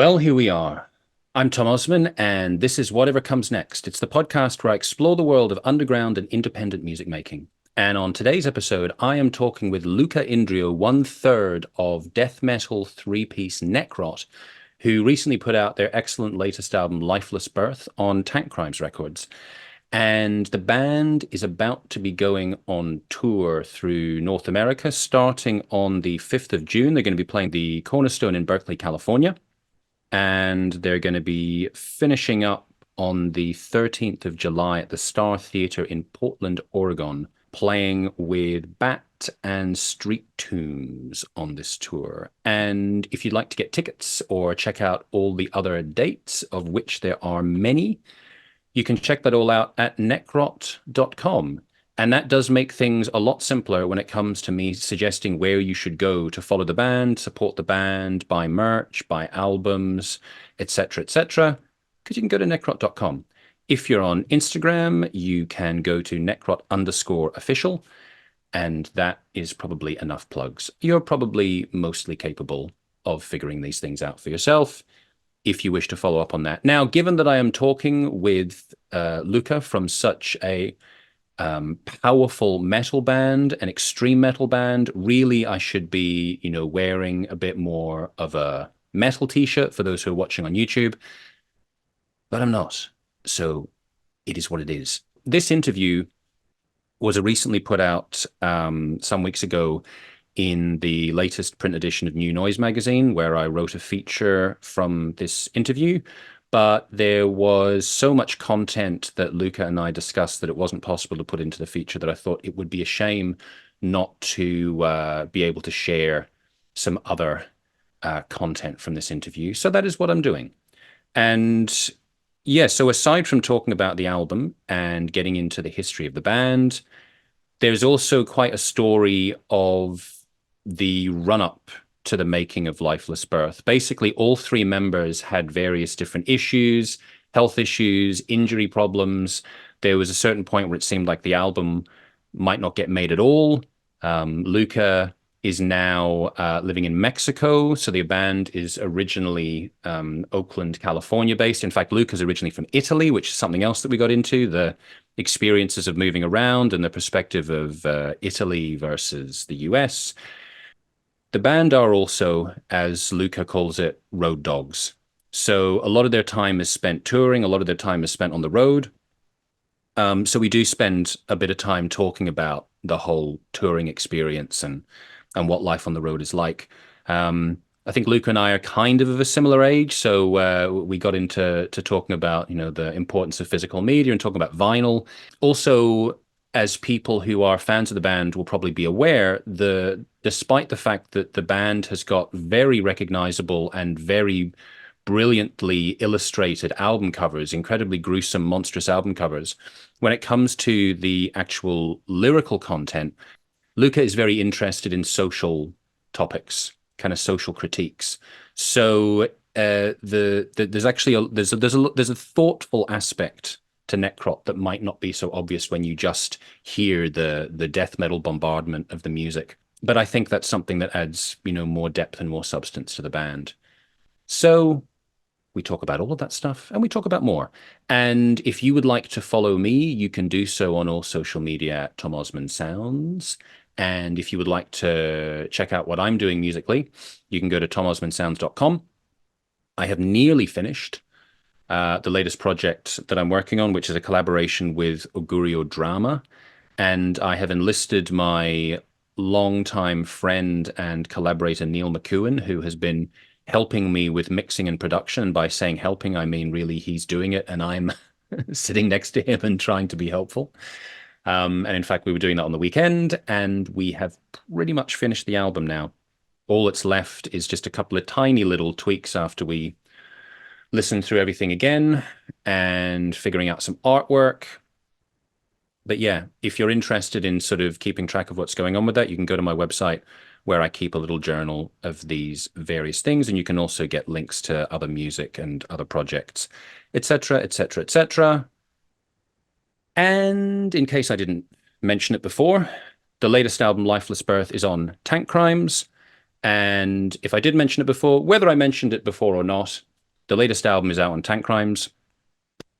Well, here we are. I'm Tom Osman, and this is Whatever Comes Next. It's the podcast where I explore the world of underground and independent music making. And on today's episode, I am talking with Luca Indrio, one-third of death metal three-piece Necrot, who recently put out their excellent latest album, Lifeless Birth, on Tankcrimes Records. And the band is about to be going on tour through North America, starting on the 5th of June. They're going to be playing the Cornerstone in Berkeley, California. And they're going to be finishing up on the 13th of July at the Star Theater in Portland, Oregon, playing with Bat and Street Tombs on this tour. And if you'd like to get tickets or check out all the other dates, of which there are many, you can check that all out at necrot.com. And that does make things a lot simpler when it comes to me suggesting where you should go to follow the band, support the band, buy merch, buy albums, etc., etc., because you can go to necrot.com. If you're on Instagram, you can go to necrot_official, and that is probably enough plugs. You're probably mostly capable of figuring these things out for yourself if you wish to follow up on that. Now, given that I am talking with Luca from such a powerful metal band, an extreme metal band, really I should be, wearing a bit more of a metal t-shirt for those who are watching on YouTube, but I'm not. So it is what it is. This interview was recently put out some weeks ago in the latest print edition of New Noise magazine, where I wrote a feature from this interview. But there was so much content that Luca and I discussed that it wasn't possible to put into the feature that I thought it would be a shame not to be able to share some other content from this interview. So that is what I'm doing. And yeah, so aside from talking about the album and getting into the history of the band, there's also quite a story of the run-up to the making of Lifeless Birth. Basically, all three members had various different issues, health issues, injury problems. There was a certain point where it seemed like the album might not get made at all. Luca is now living in Mexico. So the band is originally Oakland, California based. In fact, Luca's originally from Italy, which is something else that we got into, the experiences of moving around and the perspective of Italy versus the US. The band are also, as Luca calls it, road dogs. So a lot of their time is spent touring, a lot of their time is spent on the road. So we do spend a bit of time talking about the whole touring experience and what life on the road is like. I think Luca and I are kind of a similar age, so we got into talking about, the importance of physical media and talking about vinyl. Also, as people who are fans of the band will probably be aware, despite the fact that the band has got very recognizable and very brilliantly illustrated album covers, incredibly gruesome, monstrous album covers, when it comes to the actual lyrical content, Luca is very interested in social topics, kind of social critiques. So there's actually there's a thoughtful aspect to Necrot that might not be so obvious when you just hear the death metal bombardment of the music. But I think that's something that adds, more depth and more substance to the band. So we talk about all of that stuff and we talk about more. And if you would like to follow me, you can do so on all social media at Tom Osman Sounds. And if you would like to check out what I'm doing musically, you can go to tomosmansounds.com. I have nearly finished the latest project that I'm working on, which is a collaboration with Augurio Drama. And I have enlisted my longtime friend and collaborator, Neil McEwen, who has been helping me with mixing and production. By saying helping, I mean really he's doing it and I'm sitting next to him and trying to be helpful. And in fact, we were doing that on the weekend and we have pretty much finished the album now. All that's left is just a couple of tiny little tweaks after we listen through everything again and figuring out some artwork. But yeah, if you're interested in sort of keeping track of what's going on with that, you can go to my website where I keep a little journal of these various things. And you can also get links to other music and other projects, etc., etc., etc. And in case I didn't mention it before, the latest album, Lifeless Birth, is on Tankcrimes. And if I did mention it before, whether I mentioned it before or not, The latest album is out on Tankcrimes.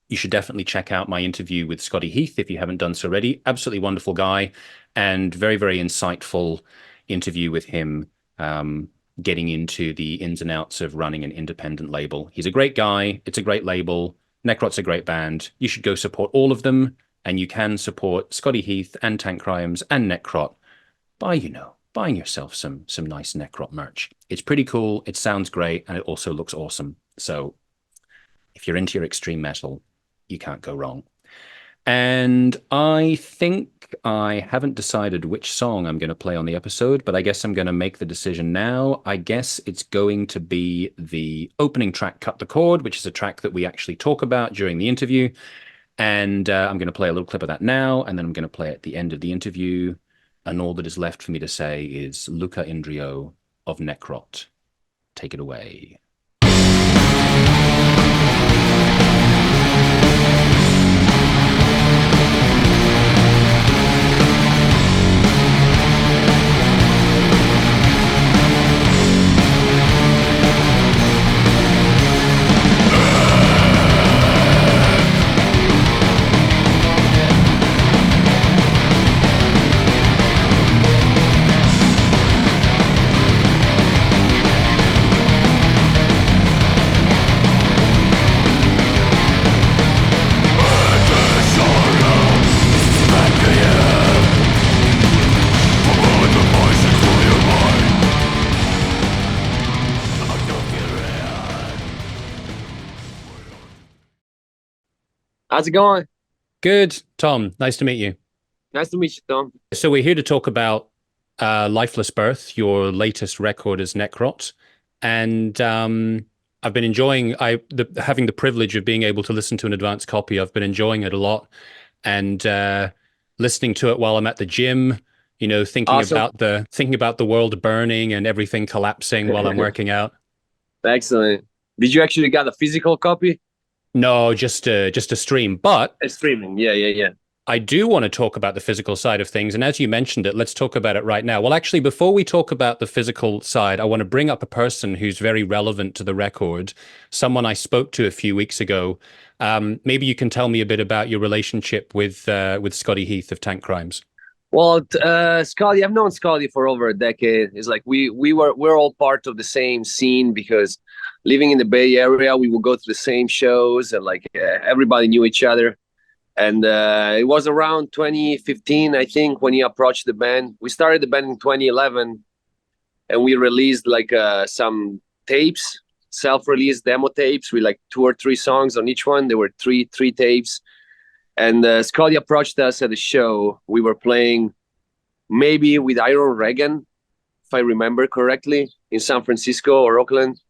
You should definitely check out my interview with Scotty Heath if you haven't done so already. Absolutely wonderful guy, and very, very insightful interview with him, getting into the ins and outs of running an independent label. He's a great guy. It's a great label. Necrot's a great band. You should go support all of them, and you can support Scotty Heath and Tankcrimes and Necrot by, buying yourself some nice Necrot merch. It's pretty cool. It sounds great, and it also looks awesome. So if you're into your extreme metal, you can't go wrong. And I think I haven't decided which song I'm going to play on the episode, but I guess I'm going to make the decision now. I guess it's going to be the opening track, Cut the Cord, which is a track that we actually talk about during the interview. And I'm going to play a little clip of that now, and then I'm going to play at the end of the interview. And all that is left for me to say is Luca Indrio of Necrot. Take it away. How's it going? Good, Tom. Nice to meet you. Nice to meet you, Tom. So we're here to talk about Lifeless Birth, your latest record as Necrot. And I've been enjoying having the privilege of being able to listen to an advanced copy. I've been enjoying it a lot, and listening to it while I'm at the gym, thinking Awesome. about the world burning and everything collapsing while I'm working out. Excellent. Did you actually get a physical copy? No, just a stream. But Streaming. Yeah. I do want to talk about the physical side of things. And as you mentioned it, let's talk about it right now. Well, actually, before we talk about the physical side, I want to bring up a person who's very relevant to the record, someone I spoke to a few weeks ago. Maybe you can tell me a bit about your relationship with Scotty Heath of Tankcrimes. Well, Scotty, I've known Scotty for over a decade. It's like we're all part of the same scene because living in the Bay Area, we would go to the same shows, and everybody knew each other. And it was around 2015, I think, when he approached the band. We started the band in 2011, and we released some tapes, self-released demo tapes with 2 or 3 songs on each one. There were three tapes. And Scotty approached us at the show. We were playing maybe with Iron Reagan, if I remember correctly, in San Francisco or Oakland.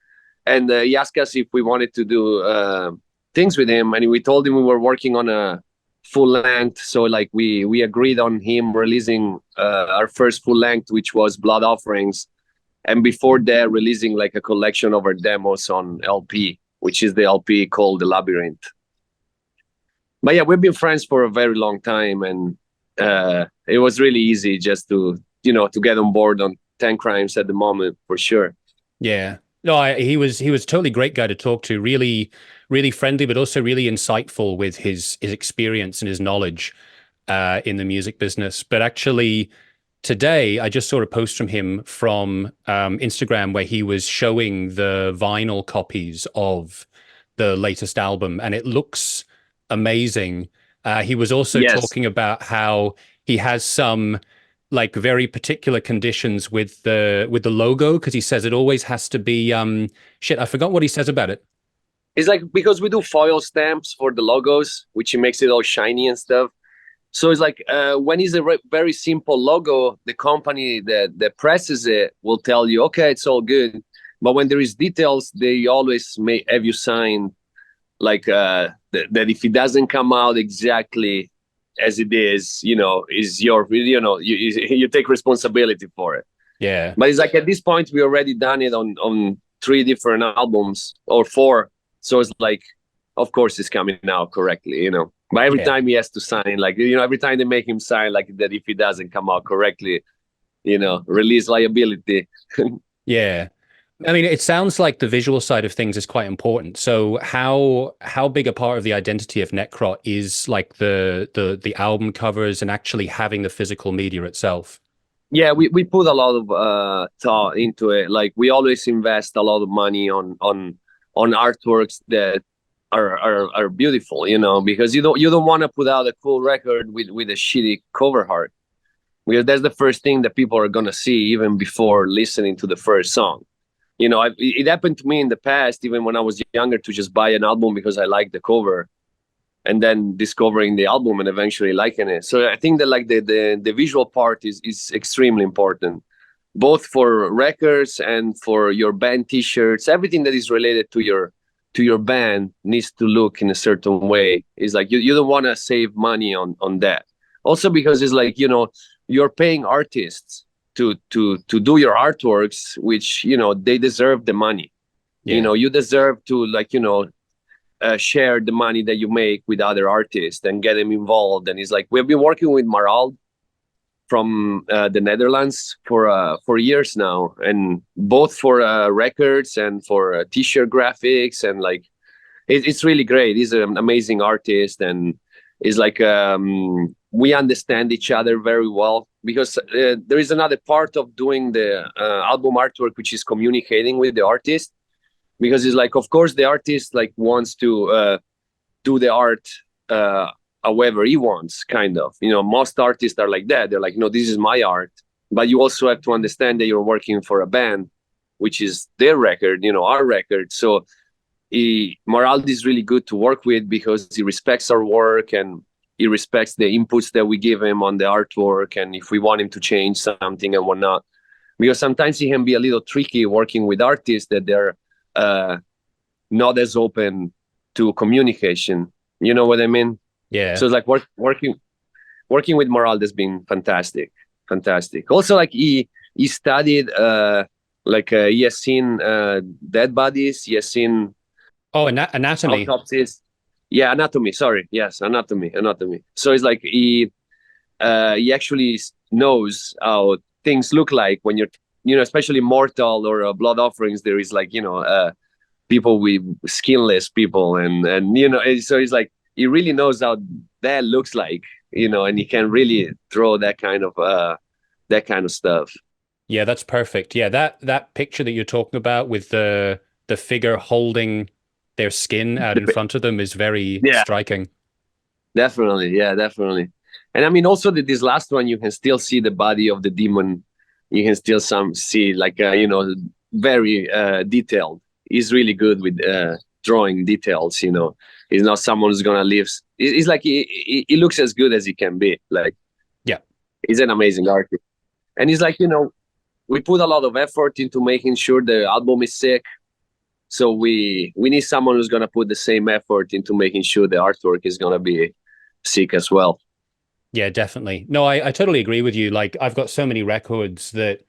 And he asked us if we wanted to do things with him. And we told him we were working on a full length. So we agreed on him releasing our first full length, which was Blood Offerings. And before that, releasing a collection of our demos on LP, which is the LP called The Labyrinth. But yeah, we've been friends for a very long time, and it was really easy just to get on board on Tankcrimes at the moment, for sure. Yeah, no, he was totally great guy to talk to. Really, really friendly, but also really insightful with his experience and his knowledge in the music business. But actually, today I just saw a post from him from Instagram where he was showing the vinyl copies of the latest album, and it looks amazing. He was also talking about how he has some very particular conditions with the logo, because he says it always has to be I forgot what he says about it. It's because we do foil stamps for the logos, which makes it all shiny and stuff. So it's when it's a very simple logo, the company that presses it will tell you, okay, it's all good. But when there is details, they always may have you sign that if it doesn't come out exactly as it is, is your, you take responsibility for it. Yeah. But it's at this point, we already done it on 3 different albums or 4. So it's of course it's coming out correctly, But every time he has to sign, every time they make him sign that if it doesn't come out correctly, release liability. Yeah. I mean, it sounds like the visual side of things is quite important. So how big a part of the identity of Necrot is like the album covers and actually having the physical media itself? Yeah, we put a lot of thought into it. Like we always invest a lot of money on artworks that are beautiful, you know, because you don't want to put out a cool record with a shitty cover art, because that's the first thing that people are gonna see even before listening to the first song. You know, it happened to me in the past, even when I was younger, to just buy an album because I liked the cover, and then discovering the album and eventually liking it. So I think that like the visual part is extremely important, both for records and for your band T-shirts. Everything that is related to your band needs to look in a certain way. It's like you don't want to save money on that. Also because it's like, you know, you're paying artists to do your artworks, which, you know, they deserve the money. Yeah. You know, you deserve to, like, you know, share the money that you make with other artists and get them involved. And it's like we've been working with Maral from the Netherlands for years now, and both for records and for t-shirt graphics, and like it's really great. He's an amazing artist, and it's like we understand each other very well, because there is another part of doing the album artwork, which is communicating with the artist, because it's like, of course, the artist like wants to do the art however he wants, kind of. You know, most artists are like that. They're like, no, this is my art. But you also have to understand that you're working for a band, which is their record, you know, our record. So Maraldi is really good to work with because he respects our work, and he respects the inputs that we give him on the artwork, and if we want him to change something and whatnot. Because sometimes he can be a little tricky working with artists that they're not as open to communication. You know what I mean? Yeah. So it's like working with Moral has been fantastic. Also, like he studied he has seen dead bodies. He has seen anatomy. autopsies. Yeah, anatomy. Sorry, yes, anatomy. So it's like he actually knows how things look like when you're, you know, especially mortal or blood offerings. There is like, you know, people with skinless people, and you know, so it's like he really knows how that looks like, you know, and he can really throw that kind of stuff. Yeah, that's perfect. Yeah, that picture that you're talking about with the figure holding their skin out in front of them is very striking. Definitely, yeah, definitely. And I mean, also this last one, you can still see the body of the demon. You can still see like you know, very detailed. He's really good with drawing details. You know, he's not someone who's gonna live. He's like he looks as good as he can be. Like, yeah, he's an amazing artist. And he's like, you know, we put a lot of effort into making sure the album is sick. So we need someone who's gonna put the same effort into making sure the artwork is gonna be sick as well. Yeah, definitely. No, I totally agree with you. Like, I've got so many records that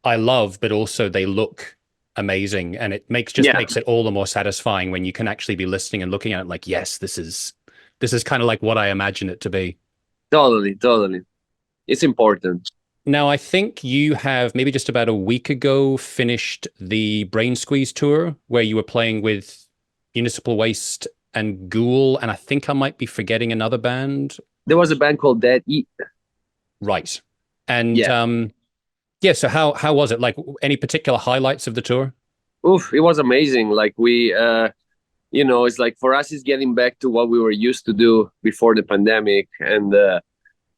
I love, but also they look amazing, and it makes it all the more satisfying when you can actually be listening and looking at it like, yes, this is kind of like what I imagine it to be. Totally. It's important. Now, I think you have maybe just about a week ago finished the Brain Squeeze tour, where you were playing with Municipal Waste and Ghoul, and I think I might be forgetting another band. There was a band called Dead Eat. Right. And so how was it? Like, any particular highlights of the tour? Oof, it was amazing. Like we you know, it's like for us it's getting back to what we were used to do before the pandemic. And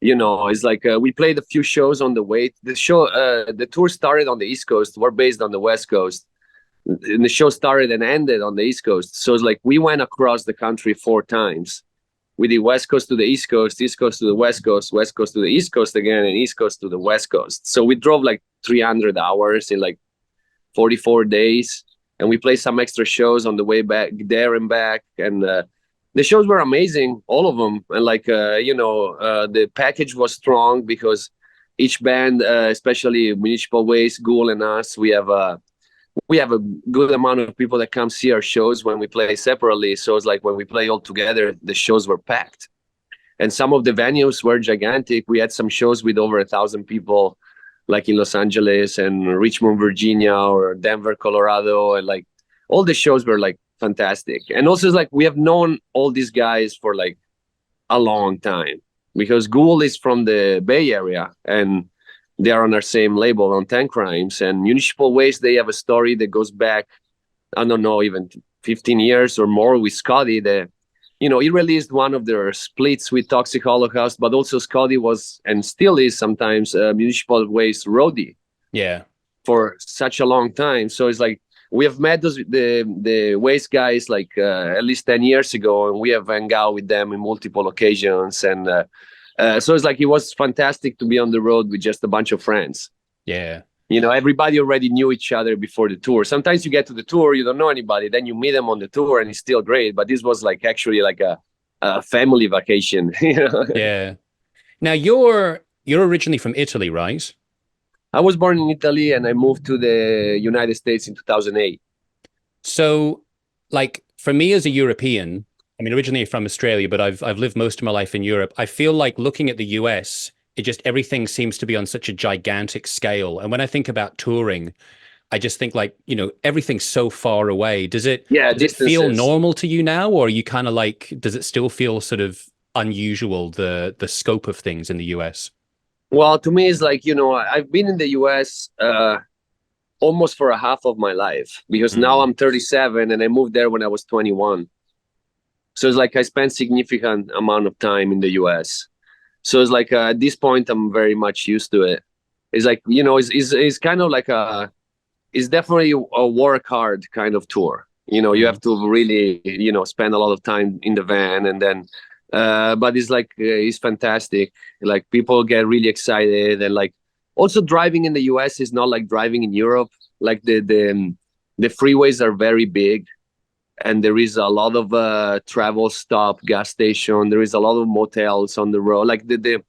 you know, it's like we played a few shows on the way. The tour started on the East Coast. We're based on the West Coast. And the show started and ended on the East Coast. So it's like we went across the country 4 times. We did West Coast to the East Coast, East Coast to the West Coast, West Coast to the East Coast again, and East Coast to the West Coast. So we drove like 300 hours in like 44 days. And we played some extra shows on the way back there and back. And the shows were amazing, all of them. And like, you know, the package was strong because each band, especially Municipal Waste, Ghoul, and us, we have a good amount of people that come see our shows when we play separately. So it's like when we play all together, the shows were packed. And some of the venues were gigantic. We had some shows with over 1,000 people. like in Los Angeles and Richmond, Virginia, or Denver, Colorado, and like all the shows were like fantastic. And also, it's like we have known all these guys for like a long time because Google is from the Bay Area and they are on our same label on Tankcrimes. And Municipal Waste, they have a story that goes back, I don't know, even 15 years or more with Scotty. He released one of their splits with Toxic Holocaust, but also Scotty was and still is sometimes a Municipal Waste roadie. Yeah. For such a long time. So it's like we have met the Waste guys like at least 10 years ago, and we have hung out with them in multiple occasions. And so it's like it was fantastic to be on the road with just a bunch of friends. Yeah. Everybody already knew each other before the tour. Sometimes you get to the tour, you don't know anybody, then you meet them on the tour and it's still great. But this was like actually like a family vacation. Yeah. Now you're originally from Italy, right? I was born in Italy and I moved to the United States in 2008. So, like, for me as a European, I mean, originally from Australia, but I've lived most of my life in Europe. I feel like looking at the US, everything seems to be on such a gigantic scale. And when I think about touring, I just think like, everything's so far away. Does it feel normal to you now? Or are you kind of like, does it still feel sort of unusual, the scope of things in the US? Well, to me, it's like, I've been in the US almost for a half of my life because now I'm 37 and I moved there when I was 21. So it's like I spent significant amount of time in the US. So it's like at this point, I'm very much used to it. It's like, it's kind of like it's definitely a work hard kind of tour. You have to really, spend a lot of time in the van and then, but it's like, it's fantastic. Like people get really excited and like also driving in the US is not like driving in Europe. Like the freeways are very big. And there is a lot of travel stop, gas station. There is a lot of motels on the road. Like the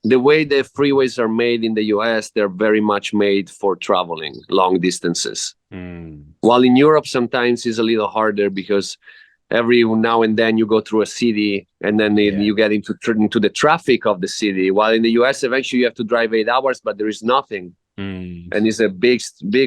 way the freeways are made in the US, they're very much made for traveling long distances. While in Europe, sometimes it's a little harder because every now and then you go through a city and then you get into the traffic of the city. While in the US, eventually you have to drive 8 hours, but there is nothing. And it's a big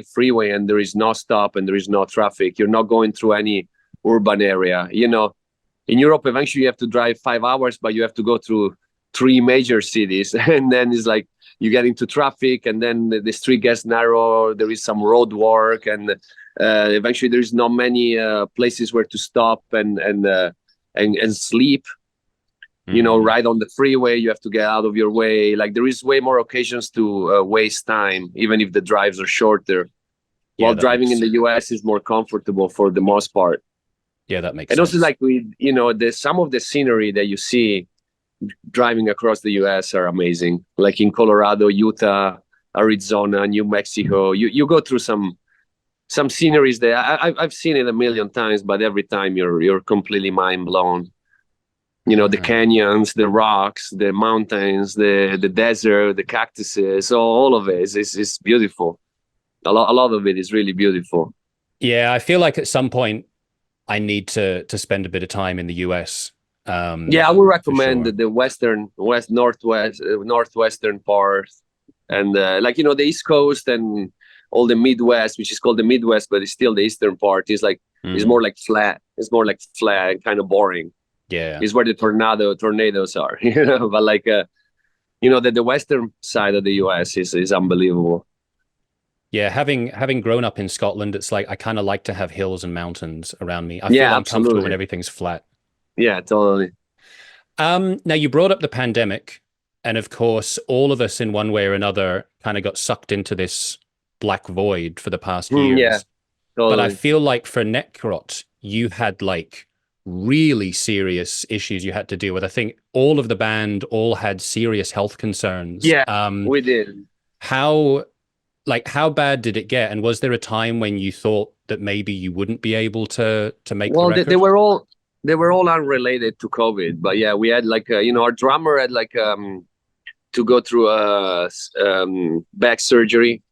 freeway and there is no stop and there is no traffic. You're not going through any urban area. In Europe, eventually you have to drive 5 hours, but you have to go through 3 major cities. And then it's like you get into traffic and then the street gets narrow. There is some road work and eventually there is not many places where to stop and sleep. Right on the freeway, you have to get out of your way. Like there is way more occasions to waste time, even if the drives are shorter. While driving in the US is more comfortable for the most part. Yeah, that makes sense. And also like some of the scenery that you see driving across the US are amazing. Like in Colorado, Utah, Arizona, New Mexico, you go through some sceneries there. I've seen it a million times, but every time you're completely mind blown. The canyons, the rocks, the mountains, the desert, the cactuses, so all of it is beautiful. A lot of it is really beautiful. Yeah, I feel like at some point I need to spend a bit of time in the US. I would recommend the northwestern part, and the East Coast and all the Midwest, which is called the Midwest, but it's still the eastern part. Is like it's more like flat. It's more like flat and kind of boring. Yeah, is where the tornadoes are. But like the western side of the US is unbelievable. Yeah, having grown up in Scotland, it's like I kind of like to have hills and mountains around me. I feel uncomfortable when everything's flat. Yeah, totally. Now you brought up the pandemic, and of course, all of us in one way or another kind of got sucked into this black void for the past years. Yeah, totally. But I feel like for Necrot, you had like really serious issues you had to deal with. I think all of the band all had serious health concerns. Yeah, we did. How bad did it get? And was there a time when you thought that maybe you wouldn't be able to make the record? They were all unrelated to COVID. But yeah, we had like our drummer had like to go through a back surgery,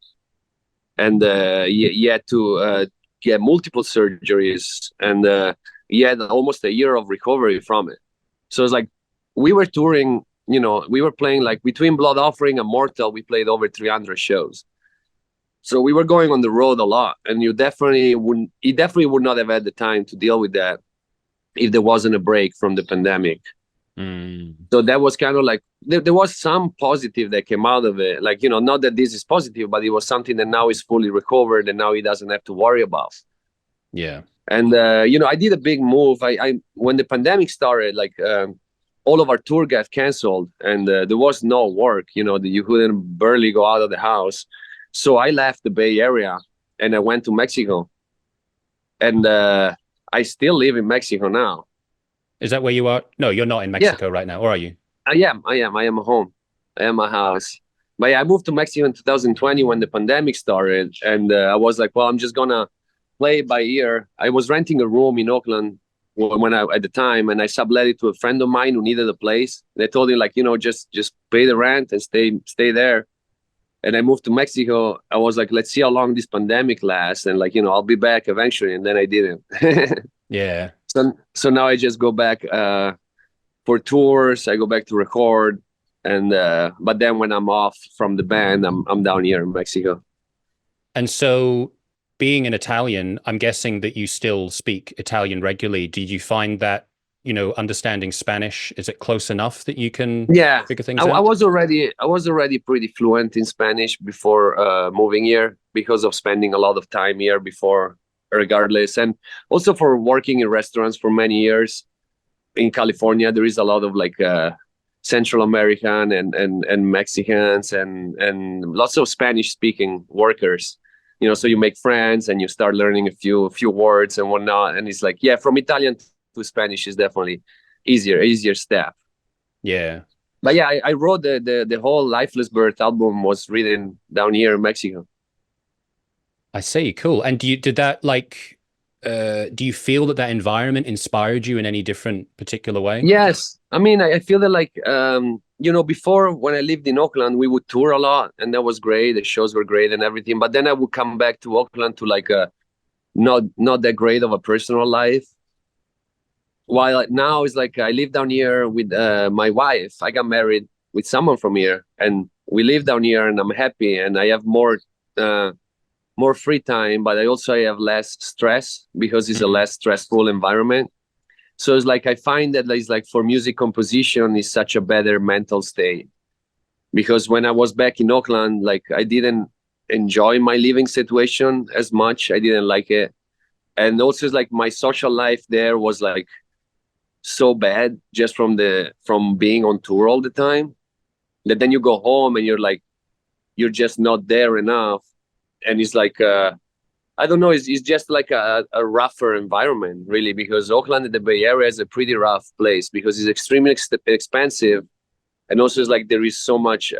and he had to get multiple surgeries, and he had almost a year of recovery from it. So it's like we were touring we were playing like between Blood Offering and Mortal, we played over 300 shows. So we were going on the road a lot, and you definitely would not have had the time to deal with that if there wasn't a break from the pandemic. So that was kind of like, there was some positive that came out of it. Like, not that this is positive, but it was something that now is fully recovered and now he doesn't have to worry about. Yeah. And, I did a big move. When the pandemic started, like all of our tour got canceled and there was no work, you couldn't barely go out of the house. So I left the Bay Area and I went to Mexico. And I still live in Mexico now. Is that where you are? No, you're not in Mexico right now, or are you? I am home. I am a house. But yeah, I moved to Mexico in 2020 when the pandemic started. And I was like, well, I'm just going to play by ear. I was renting a room in Oakland at the time, and I sublet it to a friend of mine who needed a place. They told him like, just pay the rent and stay there. And I moved to Mexico. I was like, let's see how long this pandemic lasts. And like, I'll be back eventually. And then I didn't. Yeah. So now I just go back for tours. I go back to record, and but then when I'm off from the band, I'm down here in Mexico. And so, being an Italian, I'm guessing that you still speak Italian regularly. Did you find that understanding Spanish, is it close enough that you can figure things out? I was already pretty fluent in Spanish before moving here because of spending a lot of time here before. Regardless, and also for working in restaurants for many years in California, there is a lot of like Central American and Mexicans and lots of Spanish speaking workers. So you make friends and you start learning a few words and whatnot. And it's like, yeah, from Italian to Spanish is definitely easier step. Yeah. But yeah, I wrote the whole Lifeless Birth album was written down here in Mexico. I see. Cool. And do you feel that environment inspired you in any different particular way? Yes. I mean, I feel that like, before when I lived in Oakland, we would tour a lot and that was great. The shows were great and everything. But then I would come back to Oakland to like not that great of a personal life. While now it's like I live down here with my wife. I got married with someone from here and we live down here and I'm happy and I have more free time, but I have less stress because it's a less stressful environment. So it's like I find that it's like for music composition is such a better mental state. Because when I was back in Oakland, like I didn't enjoy my living situation as much. I didn't like it. And also it's like my social life there was like so bad just from being on tour all the time, that then you go home and you're just not there enough. And it's like, I don't know, it's just like a rougher environment, really, because Oakland and the Bay Area is a pretty rough place because it's extremely expensive. And also it's like there is so much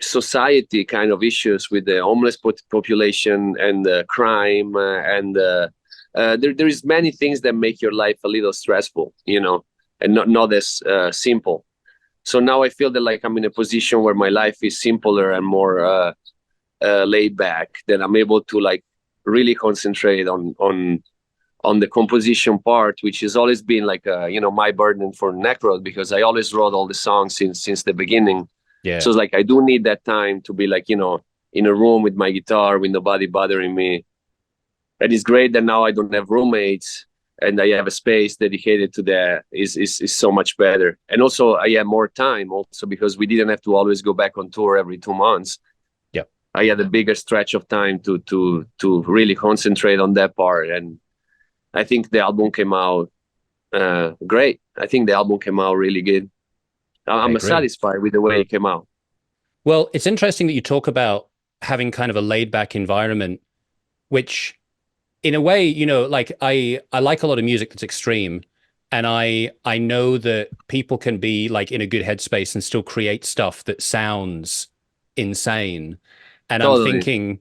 society kind of issues with the homeless population and crime. And there is many things that make your life a little stressful, and not as simple. So now I feel that like I'm in a position where my life is simpler and more laid back, that I'm able to like really concentrate on the composition part, which has always been like my burden for Necrot, because I always wrote all the songs since the beginning. Yeah. So it's like I do need that time to be like in a room with my guitar with nobody bothering me. And it's great that now I don't have roommates and I have a space dedicated to that. Is so much better. And also I have more time also because we didn't have to always go back on tour every 2 months. I had a bigger stretch of time to really concentrate on that part. And I think the album came out great. I think the album came out really good. I'm satisfied with the way it came out. Well, it's interesting that you talk about having kind of a laid back environment, which in a way, like I like a lot of music that's extreme. And I know that people can be like in a good headspace and still create stuff that sounds insane. And totally. I'm thinking,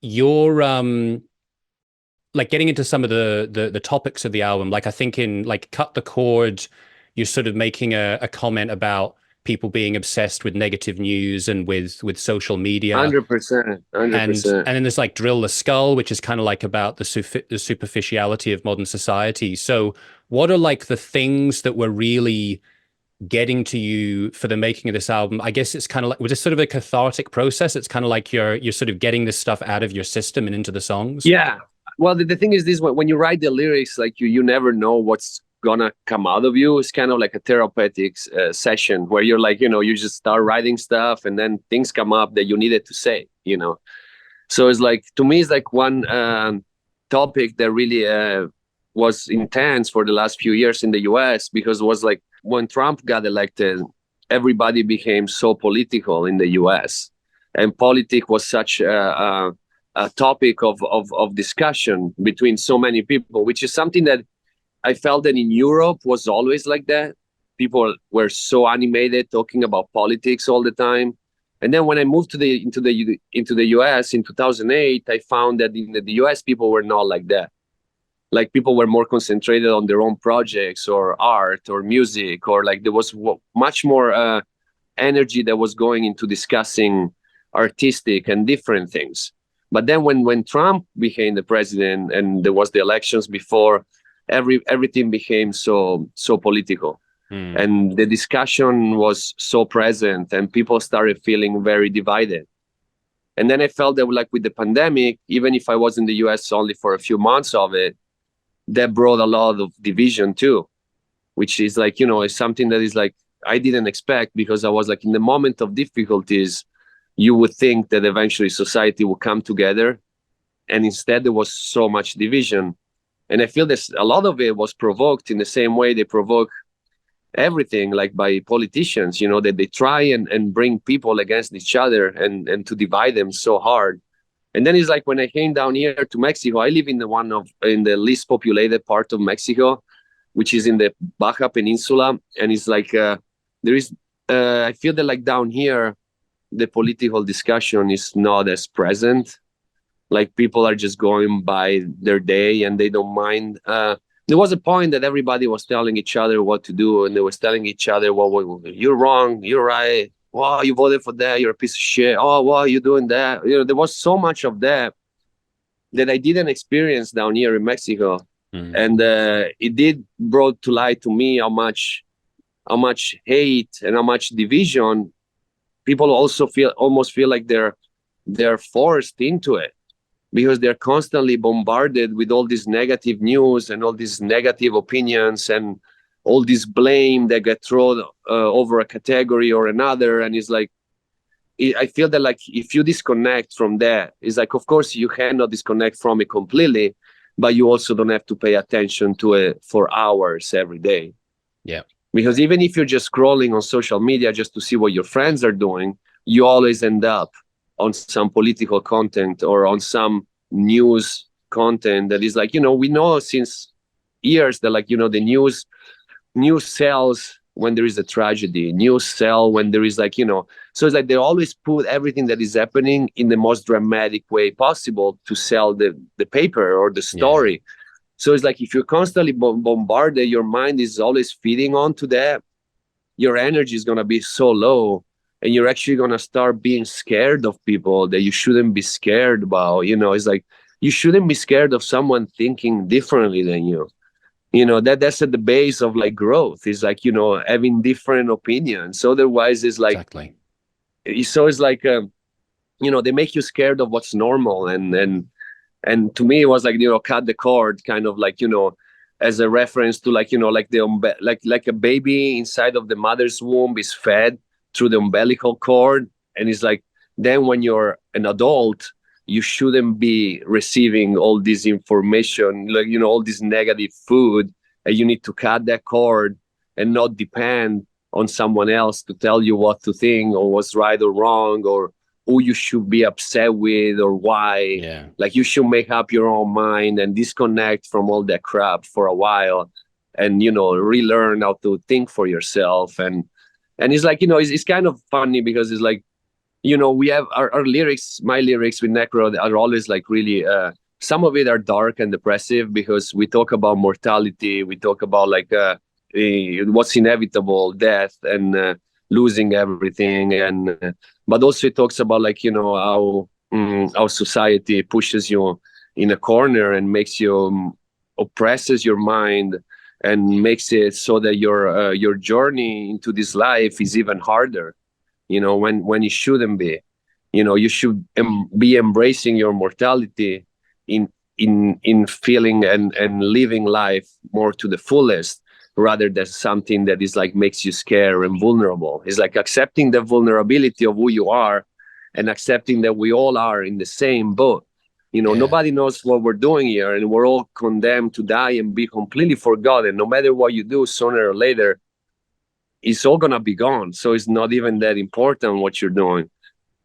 you're like getting into some of the topics of the album. Like I think in like Cut the Cord, you're sort of making a comment about people being obsessed with negative news and with social media. 100%. And then there's like Drill the Skull, which is kind of like about the superficiality of modern society. So what are like the things that were really getting to you for the making of this album? I guess it's kind of like, was it sort of a cathartic process? It's kind of like you're sort of getting this stuff out of your system and into the songs. Yeah. Well, the thing is this: when you write the lyrics, like you never know what's gonna come out of you. It's kind of like a therapeutic session where you're like, you just start writing stuff, and then things come up that you needed to say. So it's like, to me, it's like one topic that really was intense for the last few years in the US, because it was like when Trump got elected, everybody became so political in the US, and politics was such a topic of discussion between so many people, which is something that I felt that in Europe was always like that. People were so animated talking about politics all the time. And then when I moved into the US in 2008, I found that in the US people were not like that. Like, people were more concentrated on their own projects or art or music, or like there was much more energy that was going into discussing artistic and different things. But then when Trump became the president and there was the elections before, everything became so political. And the discussion was so present, and people started feeling very divided. And then I felt that, like, with the pandemic, even if I was in the US only for a few months of it, that brought a lot of division too, which is like, is something that is like, I didn't expect, because I was like, in the moment of difficulties, you would think that eventually society would come together, and instead there was so much division. And I feel that a lot of it was provoked in the same way they provoke everything, like by politicians, that they try and bring people against each other and to divide them so hard. And then it's like, when I came down here to Mexico, I live in the least populated part of Mexico, which is in the Baja Peninsula. And it's like, I feel that, like, down here, the political discussion is not as present. Like, people are just going by their day and they don't mind. There was a point that everybody was telling each other what to do, and they was telling each other, well, you're wrong, you're right. Wow, you voted for that, you're a piece of shit. Oh, wow, you're doing that. There was so much of that I didn't experience down here in Mexico. And it did brought to light to me how much hate and how much division people also almost feel like they're forced into it, because they're constantly bombarded with all this negative news and all these negative opinions and all this blame that get thrown over a category or another. And it's like, I feel that, like, if you disconnect from that, it's like, of course you cannot disconnect from it completely, but you also don't have to pay attention to it for hours every day. Yeah. Because even if you're just scrolling on social media just to see what your friends are doing, you always end up on some political content or on some news content that is like, we know since years that, like, the news sells when there is a tragedy, news sell when there is, like, so it's like they always put everything that is happening in the most dramatic way possible to sell the paper or the story. Yeah. So it's like, if you're constantly bombarded, your mind is always feeding onto that, your energy is going to be so low, and you're actually going to start being scared of people that you shouldn't be scared about. It's like, you shouldn't be scared of someone thinking differently than you. That's at the base of, like, growth, is like, having different opinions. Otherwise, it's like, exactly. So it's like, they make you scared of what's normal. And to me, it was like, cut the cord, kind of like, as a reference to, like, like like a baby inside of the mother's womb is fed through the umbilical cord. And it's like, then when you're an adult, you shouldn't be receiving all this information, like, all this negative food, and you need to cut that cord and not depend on someone else to tell you what to think or what's right or wrong, or who you should be upset with or why. Yeah. Like, you should make up your own mind and disconnect from all that crap for a while, and relearn how to think for yourself. And it's like, it's kind of funny, because it's like, we have our lyrics, my lyrics with Necrot are always like really, some of it are dark and depressive, because we talk about mortality, we talk about, like, what's inevitable, death, and losing everything. And but also it talks about, like, how society pushes you in a corner and makes you, oppresses your mind, and makes it so that your journey into this life is even harder, when it shouldn't be. You should be embracing your mortality in feeling and living life more to the fullest, rather than something that is like makes you scared and vulnerable. It's like accepting the vulnerability of who you are, and accepting that we all are in the same boat. Nobody knows what we're doing here, and we're all condemned to die and be completely forgotten. No matter what you do, sooner or later, it's all gonna be gone. So it's not even that important what you're doing.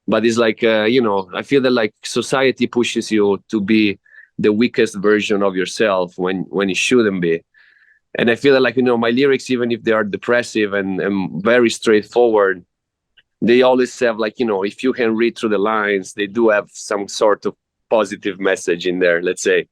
But it's like, I feel that like society pushes you to be the weakest version of yourself when it shouldn't be. And I feel that like, my lyrics, even if they are depressive and very straightforward, they always have like, if you can read through the lines, they do have some sort of positive message in there, let's say.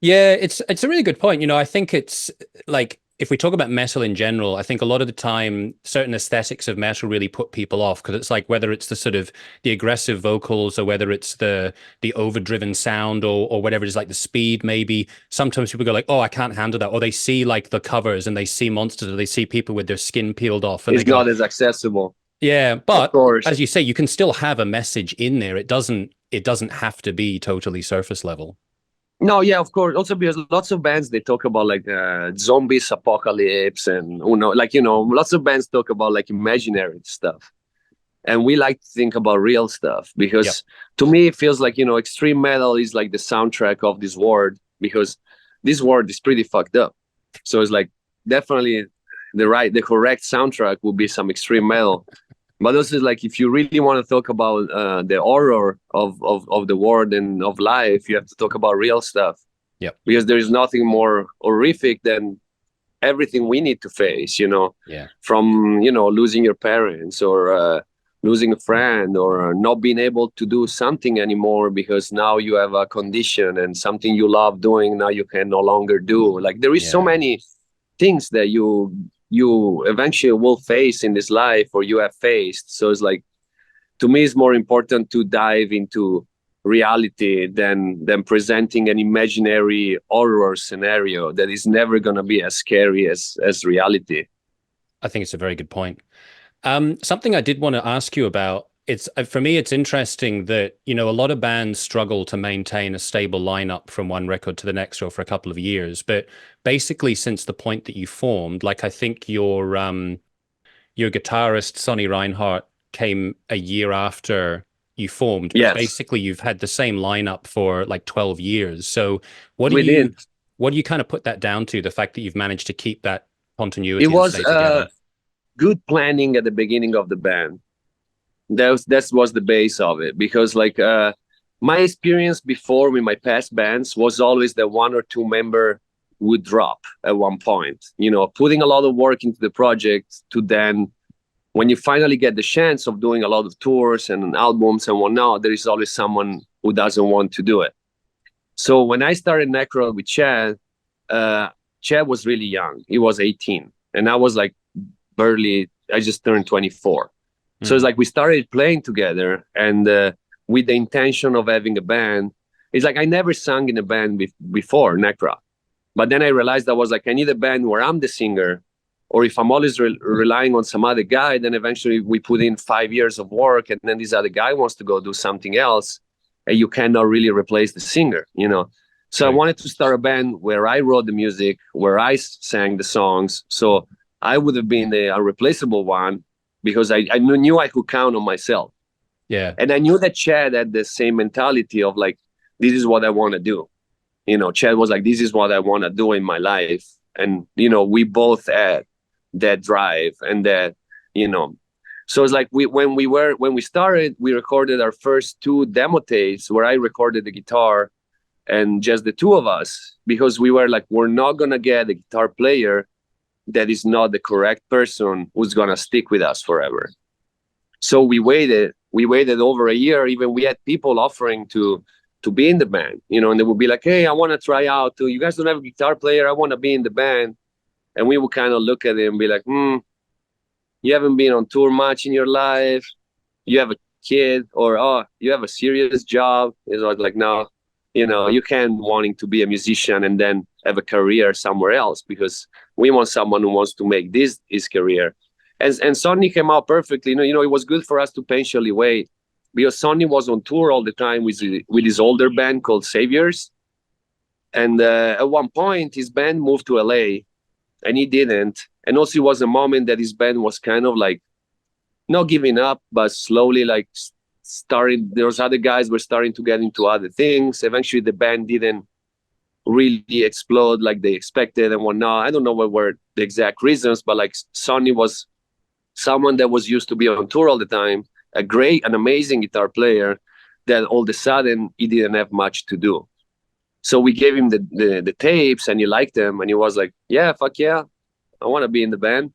Yeah, it's a really good point. I think it's like, if we talk about metal in general, I think a lot of the time certain aesthetics of metal really put people off, because it's like, whether it's the sort of the aggressive vocals, or whether it's the overdriven sound, or whatever it is, like the speed, maybe sometimes people go like, oh, I can't handle that. Or they see like the covers and they see monsters, or they see people with their skin peeled off, and it's they go, not as accessible. Yeah, but of course, as you say, you can still have a message in there. It doesn't have to be totally surface level. No, yeah, of course. Also, because lots of bands, they talk about like zombies, apocalypse, and lots of bands talk about like imaginary stuff, and we like to think about real stuff, because to me it feels like extreme metal is like the soundtrack of this world, because this world is pretty fucked up. So it's like definitely the correct soundtrack would be some extreme metal. But also, like, if you really want to talk about the horror of the world and of life, you have to talk about real stuff. Yeah. Because there is nothing more horrific than everything we need to face, Yeah. From, losing your parents, or losing a friend, or not being able to do something anymore because now you have a condition, and something you love doing now you can no longer do. Like, there is so many things that you eventually will face in this life, or you have faced. So it's like, to me, it's more important to dive into reality than presenting an imaginary horror scenario that is never going to be as scary as reality. I think it's a very good point. Something I did want to ask you about, it's for me, it's interesting that, a lot of bands struggle to maintain a stable lineup from one record to the next, or for a couple of years. But basically, since the point that you formed, like, I think your guitarist, Sonny Reinhardt, came a year after you formed. But basically, you've had the same lineup for like 12 years. So what do you kind of put that down to, the fact that you've managed to keep that continuity? It was good planning at the beginning of the band. That was the base of it, because like my experience before with my past bands was always that one or two member would drop at one point, putting a lot of work into the project, to then, when you finally get the chance of doing a lot of tours and albums and whatnot, there is always someone who doesn't want to do it. So when I started Necrot with Chad was really young. He was 18, and I was like I just turned 24. So it's like we started playing together, and with the intention of having a band. It's like I never sung in a band before Necrot. But then I realized I was like, I need a band where I'm the singer, or if I'm always relying on some other guy, then eventually we put in 5 years of work, and then this other guy wants to go do something else, and you cannot really replace the singer, So I wanted to start a band where I wrote the music, where I sang the songs, so I would have been the irreplaceable one, because I knew I could count on myself. Yeah. And I knew that Chad had the same mentality of like, this is what I want to do. Chad was like, this is what I want to do in my life. And, we both had that drive and that, so it's like when we started, we recorded our first 2 demo tapes where I recorded the guitar and just the 2 of us, because we were like, we're not going to get a guitar player that is not the correct person who's going to stick with us forever. So we waited over a year. Even we had people offering to be in the band, and they would be like, hey, I want to try out. You guys don't have a guitar player. I want to be in the band. And we would kind of look at it and be like, you haven't been on tour much in your life. You have a kid, or, oh, you have a serious job. It's like, no. You can't wanting to be a musician and then have a career somewhere else, because we want someone who wants to make this his career. And Sonny came out perfectly. It was good for us to patiently wait, because Sonny was on tour all the time with his older band called Saviors. And at one point, his band moved to LA, and he didn't. And also, it was a moment that his band was kind of like not giving up, but slowly like starting. Those other guys were starting to get into other things. Eventually, the band didn't really explode like they expected and whatnot. I don't know what were the exact reasons, but like Sonny was someone that was used to be on tour all the time, an amazing guitar player, that all of a sudden he didn't have much to do. So we gave him the tapes, and he liked them, and he was like, yeah, fuck yeah, I want to be in the band.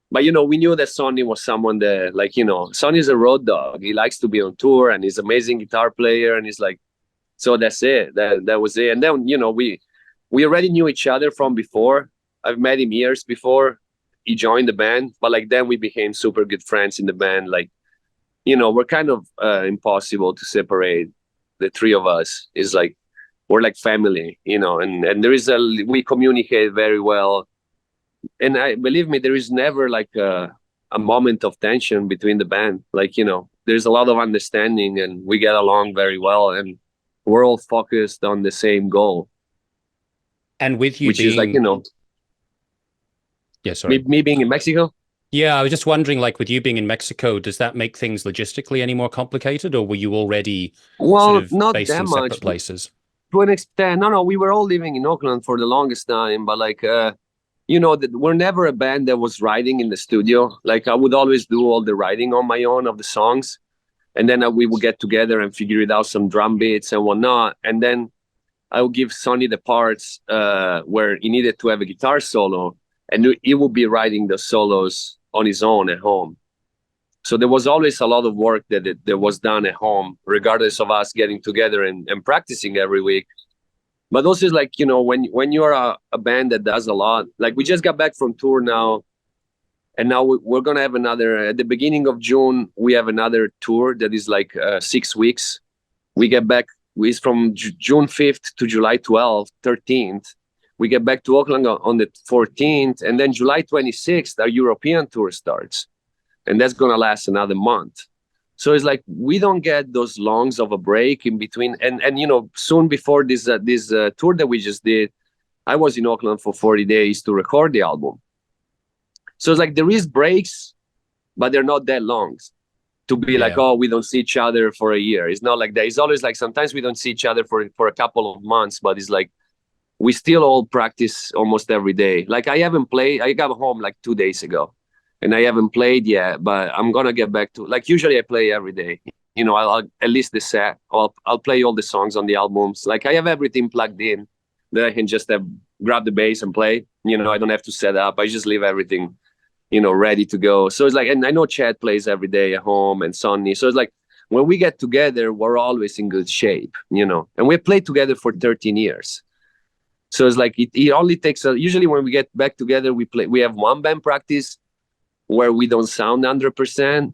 But we knew that Sonny was someone that, like, Sonny's a road dog. He likes to be on tour, and he's an amazing guitar player, and he's like, so that's it. That was it. And then we already knew each other from before. I've met him years before he joined the band, but like then we became super good friends in the band. Like, we're kind of impossible to separate. The three of us is like, we're like family, and we communicate very well. And believe me, there is never like a moment of tension between the band. Like, there's a lot of understanding, and we get along very well, and we're all focused on the same goal. And with you which being, is like, yeah, sorry. Me being in Mexico. Yeah, I was just wondering, like, with you being in Mexico, does that make things logistically any more complicated, or were you already sort of not based that in much. separate places? To an extent, no, we were all living in Oakland for the longest time, but like, we're never a band that was writing in the studio. Like, I would always do all the writing on my own of the songs, and then we would get together and figure it out, some drum beats and whatnot, and then I would give Sonny the parts where he needed to have a guitar solo, and he would be writing the solos on his own at home. So there was always a lot of work that was done at home, regardless of us getting together and practicing every week. But also, is like, when you're a band that does a lot, like we just got back from tour now, and now we're going to have at the beginning of June, we have another tour that is like 6 weeks. We get back, it's from June 5th to July 12th, 13th. We get back to Oakland on the 14th, and then July 26th, our European tour starts. And that's going to last another month. So it's like, we don't get those longs of a break in between. And soon before this tour that we just did, I was in Oakland for 40 days to record the album. So it's like, there is breaks, but they're not that long to be like, oh, we don't see each other for a year. It's not like that. It's always like, sometimes we don't see each other for a couple of months, but it's like, we still all practice almost every day. Like, I got home like 2 days ago, and I haven't played yet, but I'm going to get back to, like, usually I play every day. I'll at least the set, I'll play all the songs on the albums. Like, I have everything plugged in that I can just grab the bass and play. I don't have to set up. I just leave everything, ready to go. So it's like, and I know Chad plays every day at home, and Sonny. So it's like, when we get together, we're always in good shape, and we played together for 13 years. So it's like, it only takes usually when we get back together, we have one band practice where we don't sound 100%,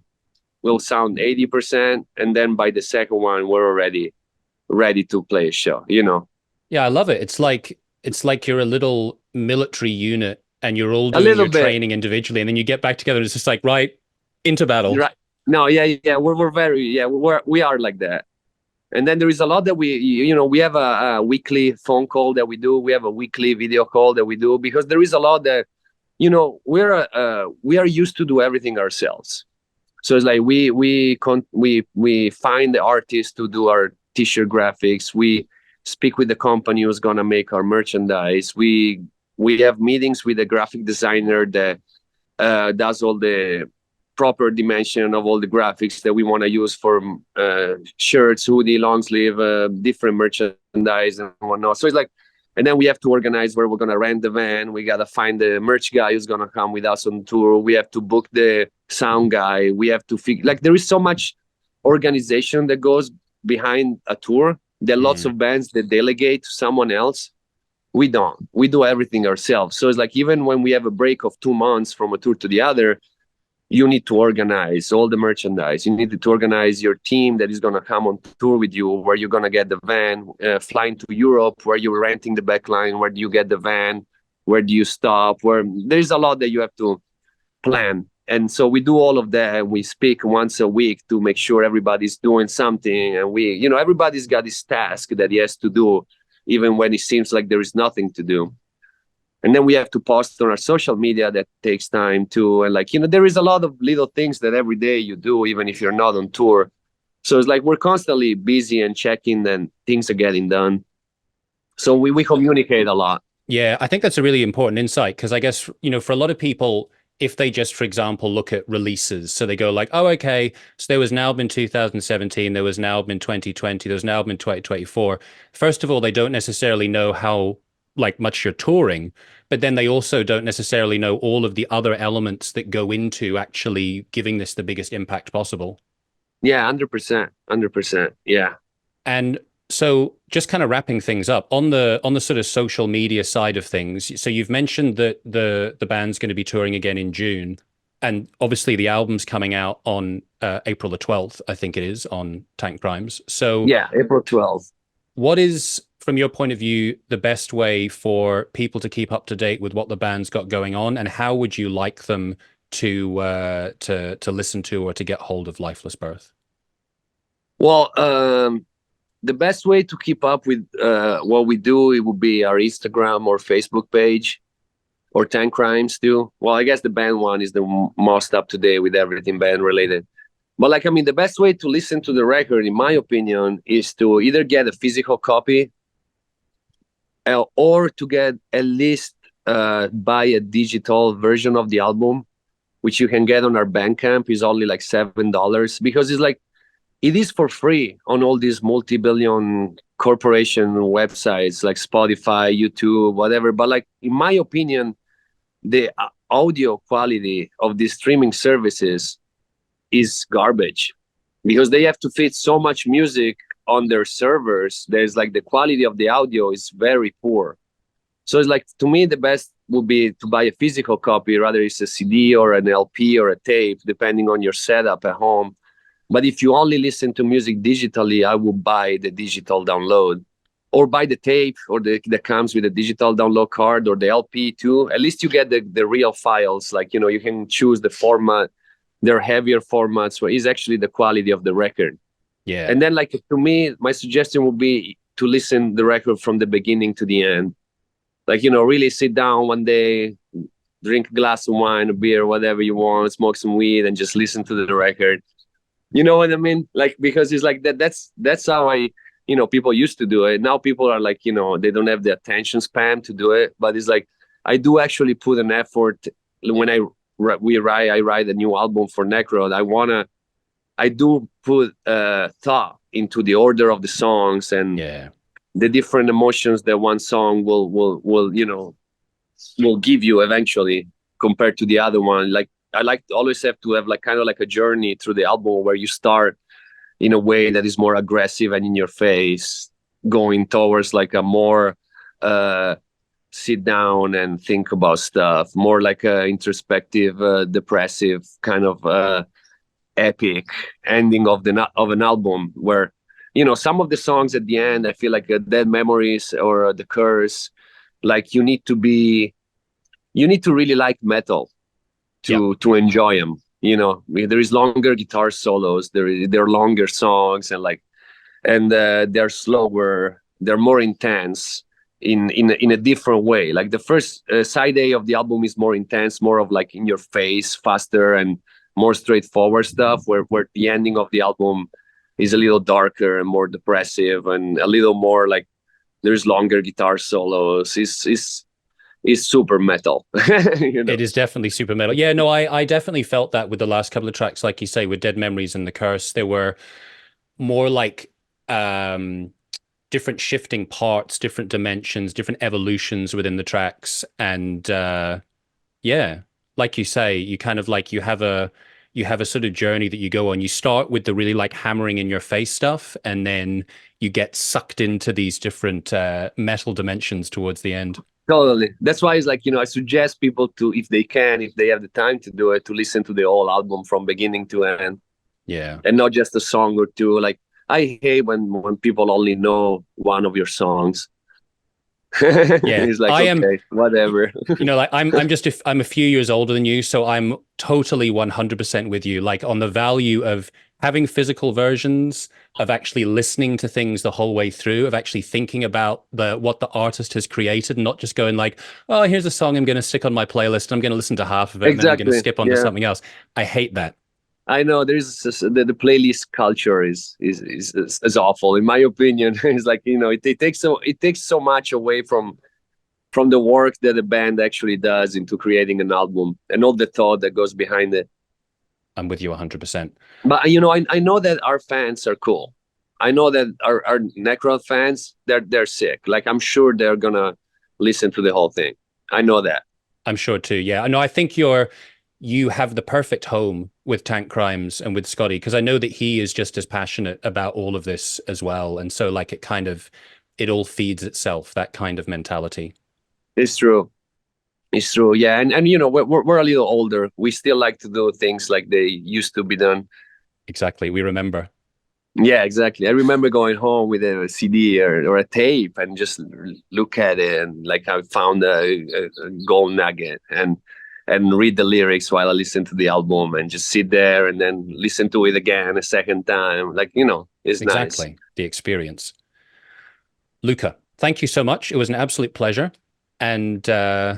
we'll sound 80%, and then by the second one, we're already ready to play a show. Yeah, I love it. It's like you're a little military unit, and you're all doing your training individually, and then you get back together, and it's just like, right, into battle. Right. No, yeah, we are like that. And then there is a lot that we have a weekly phone call that we do. We have a weekly video call that we do, because there is a lot that, we are used to do everything ourselves. So it's like, we find the artists to do our t-shirt graphics. We speak with the company who's going to make our merchandise. We have meetings with the graphic designer that does all the proper dimension of all the graphics that we want to use for shirts, hoodie, long sleeve, different merchandise and whatnot. So it's like, and then we have to organize where we're going to rent the van. We got to find the merch guy who's going to come with us on tour. We have to book the sound guy. We have to like, there is so much organization that goes behind a tour. There are lots of bands that delegate to someone else. We don't. We do everything ourselves. So it's like, even when we have a break of 2 months from a tour to the other, you need to organize all the merchandise. You need to organize your team that is going to come on tour with you, where you're going to get the van, flying to Europe, where you're renting the backline, where do you get the van, where do you stop, where there's a lot that you have to plan. And so we do all of that. We speak once a week to make sure everybody's doing something. And everybody's got this task that he has to do, even when it seems like there is nothing to do. And then we have to post on our social media. That takes time too. And there is a lot of little things that every day you do, even if you're not on tour. So it's like we're constantly busy and checking that things are getting done. So we communicate a lot. Yeah, I think that's a really important insight, because I guess, for a lot of people, if they just, for example, look at releases, so they go like, oh, okay, so there was an album in 2017, there was an album in 2020, there was an album in 2024. First of all, they don't necessarily know how much you're touring, but then they also don't necessarily know all of the other elements that go into actually giving this the biggest impact possible. Yeah, 100%. Yeah. And so just kind of wrapping things up on the sort of social media side of things. So you've mentioned that the band's going to be touring again in June, and obviously the album's coming out on April the 12th, I think it is, on Tankcrimes. So yeah, April 12th. What is, from your point of view, the best way for people to keep up to date with what the band's got going on, and how would you like them to listen to or to get hold of Lifeless Birth? Well, the best way to keep up with what we do, it would be our Instagram or Facebook page, or Tankcrimes too. Well, I guess the band one is the most up to date with everything band related. But the best way to listen to the record, in my opinion, is to either get a physical copy or to get at least buy a digital version of the album, which you can get on our Bandcamp. Is only like $7, because it is for free on all these multi-billion corporation websites like Spotify, YouTube, whatever. But in my opinion, the audio quality of these streaming services is garbage, because they have to fit so much music on their servers. There's the quality of the audio is very poor. So it's to me, the best would be to buy a physical copy, rather it's a CD or an LP or a tape, depending on your setup at home. But if you only listen to music digitally, I would buy the digital download, or buy the tape, or that comes with a digital download card, or the LP too. At least you get the real files. You can choose the format. They're heavier formats, where is actually the quality of the record. Yeah. And then to me, my suggestion would be to listen the record from the beginning to the end. Really sit down one day, drink a glass of wine, a beer, whatever you want, smoke some weed, and just listen to the record. You know what I mean? Because it's that's how people used to do it. Now people are they don't have the attention span to do it. But it's I do actually put an effort when I write a new album for Necrot. I do put thought into the order of the songs, and the different emotions that one song will give you eventually compared to the other one. I like to always have to have kind of a journey through the album, where you start in a way that is more aggressive and in your face, going towards a more sit down and think about stuff, more a introspective, depressive kind of epic ending of an album, where some of the songs at the end, I feel Dead Memories or The Curse, you need to really like metal to enjoy them. There is longer guitar solos, there are longer songs, and they're slower, they're more intense in a different way. The first side A of the album is more intense, more of in your face, faster and more straightforward stuff, where the ending of the album is a little darker and more depressive, and a little more there's longer guitar solos. Is super metal. It is definitely super metal. Yeah, no, I definitely felt that with the last couple of tracks, like you say, with Dead Memories and The Curse. They were more different shifting parts, different dimensions, different evolutions within the tracks. And like you say, you kind of you have a sort of journey that you go on. You start with the really hammering in your face stuff, and then you get sucked into these different metal dimensions towards the end. Totally. That's why it's like, I suggest people to, if they can, if they have the time to do it, to listen to the whole album from beginning to end, Yeah. and not just a song or two. Like, I hate when people only know one of your songs. Yeah. It's like, okay, whatever. Like I'm a few years older than you, so I'm totally 100% with you, like on the value of having physical versions, of actually listening to things the whole way through, of actually thinking about what the artist has created, and not just going like, oh, here's a song I'm going to stick on my playlist, and I'm going to listen to half of it, and then I'm going to skip on to something else. I hate that. I know there's the playlist culture is awful in my opinion. It's like, it takes so much away from the work that the band actually does into creating an album and all the thought that goes behind it. I'm with you 100%. But I know that our fans are cool. I know that our Necrot fans, they're sick. Like, I'm sure they're gonna listen to the whole thing. I know that. I'm sure too. Yeah. No, I think you have the perfect home with Tankcrimes and with Scotty, because I know that he is just as passionate about all of this as well. And so like it all feeds itself, that kind of mentality. It's true. It's true. Yeah. And we're a little older. We still like to do things like they used to be done. Exactly. We remember. Yeah, exactly. I remember going home with a CD or a tape and just look at it, and like I found a gold nugget, and read the lyrics while I listen to the album, and just sit there and then listen to it again a second time. Like, it's exactly nice. The experience. Luca, thank you so much. It was an absolute pleasure. And good.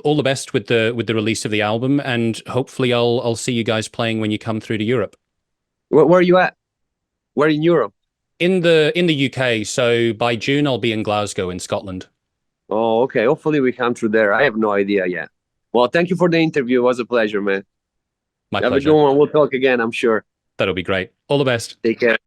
All the best with the release of the album, and hopefully I'll see you guys playing when you come through to Europe. Where are you at? Where in Europe? In the UK. So by June I'll be in Glasgow in Scotland. Oh, okay. Hopefully we come through there. I have no idea yet. Well, thank you for the interview. It was a pleasure, man. My Have pleasure. a good one. We'll talk again, I'm sure. That'll be great. All the best. Take care.